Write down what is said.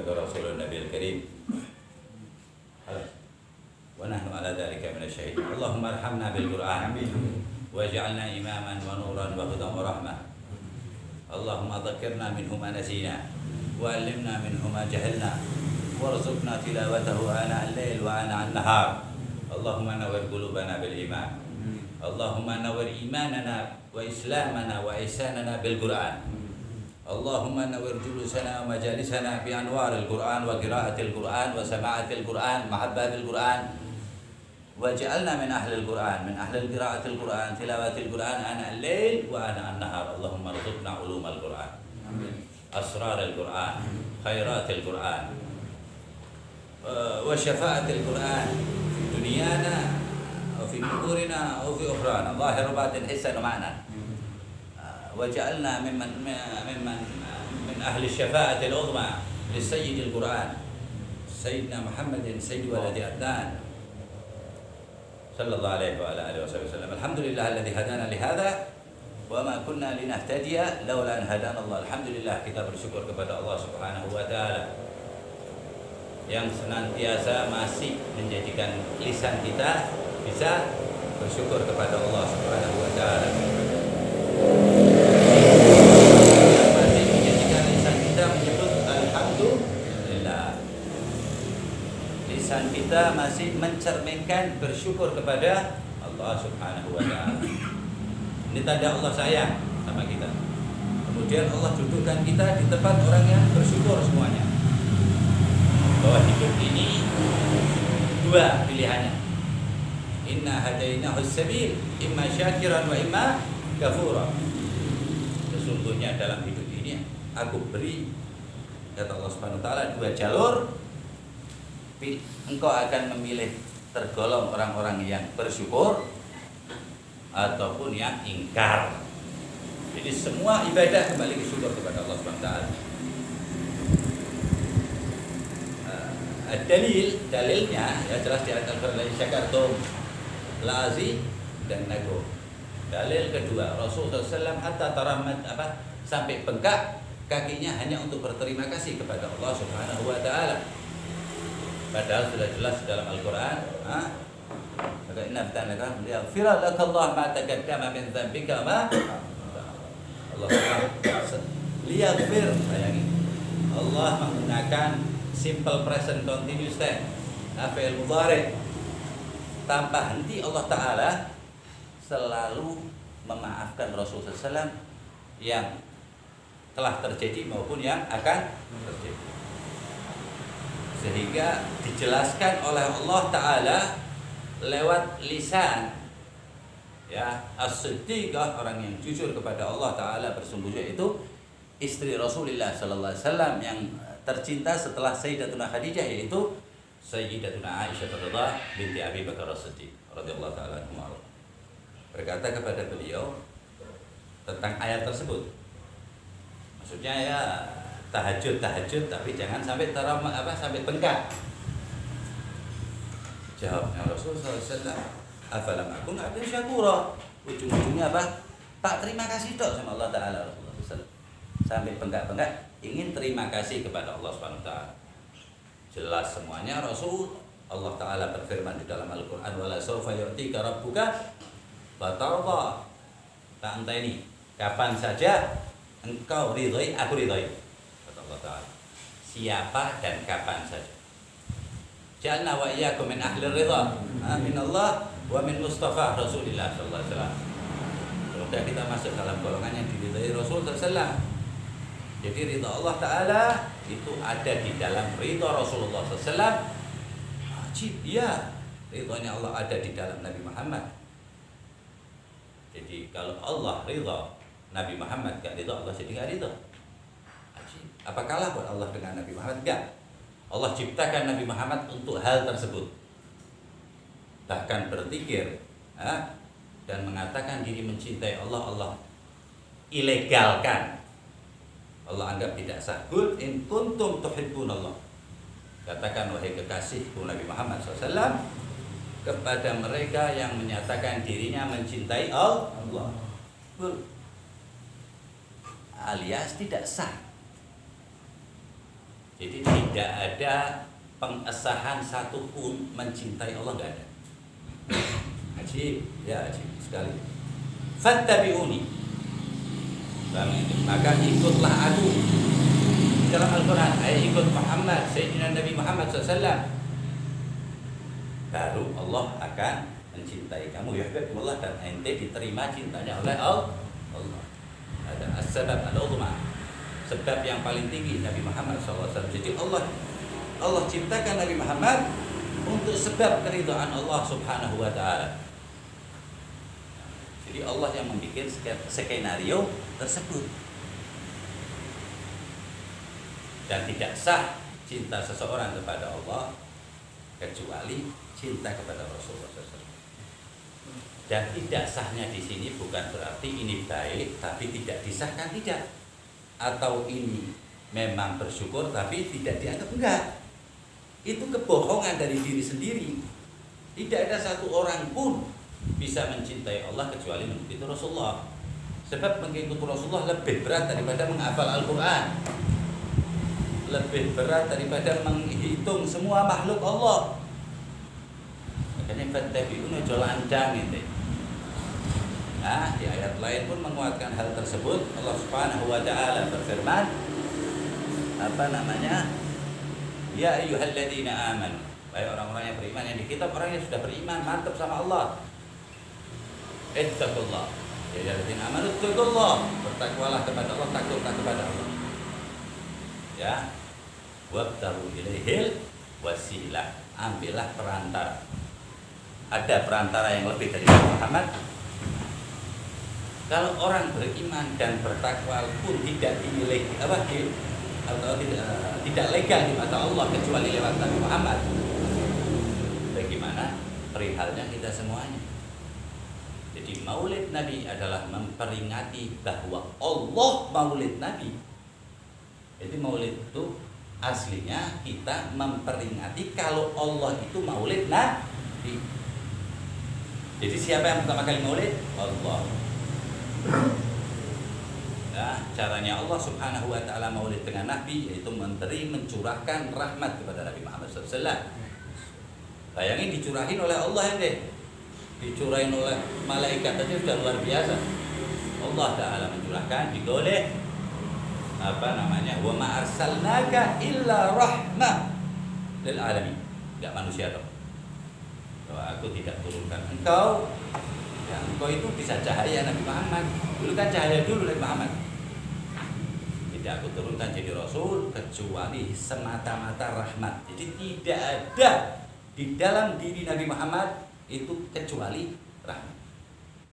ورسول النبي الكريم ونحن على ذلك من الشهيدين. اللهم ارحمنا بالقرآن واجعلنا إماما ونورا وهدى ورحمة. اللهم ذكرنا منه ما نسينا وعلمنا منه ما جهلنا وارزقنا تلاوته آناء الليل وآناء النهار. اللهم نور قلوبنا بالإيمان. اللهم نور إيماننا وإسلامنا وإحساننا بالقرآن. اللهم نور جلوسنا ومجالسنا بأنوار القرآن وقراءة القرآن وسماعة القرآن محبة القرآن، واجعلنا من أهل القرآن، من أهل قراءة القرآن تلاوة القرآن آناء الليل وآناء النهار. اللهم ارزقنا علوم القرآن، أسرار القرآن، خيرات القرآن، وشفاعة القرآن في دنيانا وفي قبورنا وفي أخرانا ظاهر وباطن حسا ومعنى. وجعلنا من أهل الشفاعة العظمى للسيد القرآن سيدنا محمد سيد ولد عدنان صلى الله عليه وعلى آله وصحبه وسلم. الحمد لله الذي هدانا لهذا وما كنا لنهتدي لولا أن هدانا الله. Alhamdulillah, kita bersyukur kepada Allah Subhanahu wa taala yang senantiasa masih menjadikan lisan kita bisa bersyukur kepada Allah Subhanahu wa taala. Masih menjadikan lisan kita menyebut alhamdulillah. Lisan kita masih mencerminkan bersyukur kepada Allah Subhanahu wa taala. Ini tanda Allah sayang sama kita. Kemudian Allah dudukkan kita di tempat orang yang bersyukur semuanya. Bahwa hidup ini dua pilihannya. Inna hadainahu as-sabil imma syakiran wa imma kafura. Sesungguhnya dalam hidup ini aku beri, kata Allah Subhanahu wa taala, dua jalur. Engkau akan memilih tergolong orang-orang yang bersyukur ataupun yang ingkar. Jadi semua ibadah kembali ke syukur kepada Allah Subhanahu wa taala. Dalilnya ya jelas di ayat Al-Qur'an, syakartum lazi dan nago. Dalil kedua, Rasulullah SAW hatta taramat sampai bengkak kakinya hanya untuk berterima kasih kepada Allah Subhanahu wa taala. Padahal sudah jelas dalam Al-Qur'an, maka inna ftanaka liyaghfira lakallahu ma taqaddama min dzambika ma Allah liyaghfir. Bayangin, Allah menggunakan simple present continuous tense, fi'il mudhari, tanpa henti. Allah Ta'ala selalu memaafkan Rasulullah SAW yang telah terjadi maupun yang akan terjadi. Sehingga dijelaskan oleh Allah Ta'ala lewat lisan, ya, as-siddiqah, orang yang jujur kepada Allah Ta'ala bersungguh-sungguh, itu istri Rasulullah Sallallahu Alaihi Wasallam yang tercinta setelah Sayyidatuna Khadijah, yaitu Sayyidatuna Aisyah binti Abi Bakar As-Siddiq radhiyallahu ta'ala anha. Berkata kepada beliau tentang ayat tersebut, maksudnya ya tahajud tapi jangan sampai sampai bengkak. Jawabnya Rasulullah SAW, afalam akun abdan syakura. Ujung-ujungnya apa? Tak terima kasih dok sama Allah Ta'ala. Rasulullah SAW sampai bengkak-bengkak ingin terima kasih kepada Allah Subhanahu wa taala. Jelas semuanya Rasul. Allah Ta'ala berfirman di dalam Al-Qur'an, wala sawfa yu'tika rabbuka fatarda. Tak entah ini kapan saja engkau ridhoi, aku ridhoi, kata Allah Ta'ala. Siapa dan kapan saja. Ja'alna wa iyyakum min ahli ridha, min Allah wa min Mustafa Rasulillah sallallahu alaihi wasallam. Semoga kita masuk dalam golongan yang diridhai Rasul sallallahu alaihi wasallam. Jadi ridha Allah Ta'ala itu ada di dalam ridha Rasulullah SAW. Ajib, ya, ridhanya Allah ada di dalam Nabi Muhammad. Jadi kalau Allah ridha, Nabi Muhammad gak ridha, Allah jadi gak ridha. Ajib. Apa kalah buat Allah dengan Nabi Muhammad? Enggak. Allah ciptakan Nabi Muhammad untuk hal tersebut. Bahkan berzikir dan mengatakan diri mencintai Allah, Allah ilegalkan. Allah anggap tidak sah. Qul in kuntum tuhibbunallah. Katakan wahai kekasihku Nabi Muhammad SAW kepada mereka yang menyatakan dirinya mencintai Allah. Alias tidak sah. Jadi tidak ada pengesahan satupun mencintai Allah, nggak ada. Ajib, ya ajib sekali. Fattabi'uni, maka ikutlah aku. Dalam Al-Quran, ikut Muhammad, Sayyidina Nabi Muhammad SAW, baru Allah akan mencintai kamu. Yuhibbukumullah, dan ente diterima cintanya oleh Allah. Ada as-sabab al-uzma, sebab yang paling tinggi Nabi Muhammad SAW. Jadi Allah ciptakan Nabi Muhammad untuk sebab keridhaan Allah Subhanahu wa Ta'ala. Jadi Allah yang membuat skenario tersebut. Dan tidak sah cinta seseorang kepada Allah kecuali cinta kepada Rasulullah SAW. Dan tidak sahnya di sini bukan berarti ini baik tapi tidak disahkan, tidak. Atau ini memang bersyukur tapi tidak dianggap, enggak. Itu kebohongan dari diri sendiri. Tidak ada satu orang pun bisa mencintai Allah kecuali mengikuti Rasulullah. Sebab mengikuti Rasulullah lebih berat daripada menghafal Al-Quran, lebih berat daripada menghitung semua makhluk Allah. Makanya fattabi'una jalandang itu. Nah, di ayat lain pun menguatkan hal tersebut. Allah Subhanahu wa Ta'ala berfirman, ya ayyuhalladzina amanu, wahai orang-orang yang beriman, yang di kitab orang yang sudah beriman, mantap sama Allah. Ittaqullah, ya ayyuhalladzina amanu ittaqullah, bertakwalah kepada Allah, takutlah kepada Allah. Ya, wabtaru ilaihil wasilah, ambillah perantara. Ada perantara yang lebih dari Muhammad. Kalau orang beriman dan bertakwa pun tidak dimiliki atau tidak legal di mata Allah kecuali lewat Nabi Muhammad, bagaimana perihalnya kita semuanya? Jadi maulid Nabi adalah memperingati bahwa Allah maulid Nabi. Jadi maulid itu aslinya kita memperingati kalau Allah itu maulid Nabi. Jadi siapa yang pertama kali maulid? Allah. Nah, caranya Allah Subhanahu wa Ta'ala maulid dengan Nabi, yaitu mencurahkan rahmat kepada Nabi Muhammad SAW. Bayangin dicurahin oleh Allah ya, dicurahin oleh malaikat aja sudah luar biasa. Allah Ta'ala mencurahkan digoleh wa ma arsalnaka illa rahmah lil alamin. Enggak manusia toh. Bahwa aku tidak turunkan engkau, ya engkau itu bisa cahaya Nabi Muhammad. Dulu kan cahaya dulu Nabi Muhammad. Tidak aku turunkan jadi Rasul kecuali semata-mata rahmat. Jadi tidak ada di dalam diri Nabi Muhammad itu kecuali rahmat.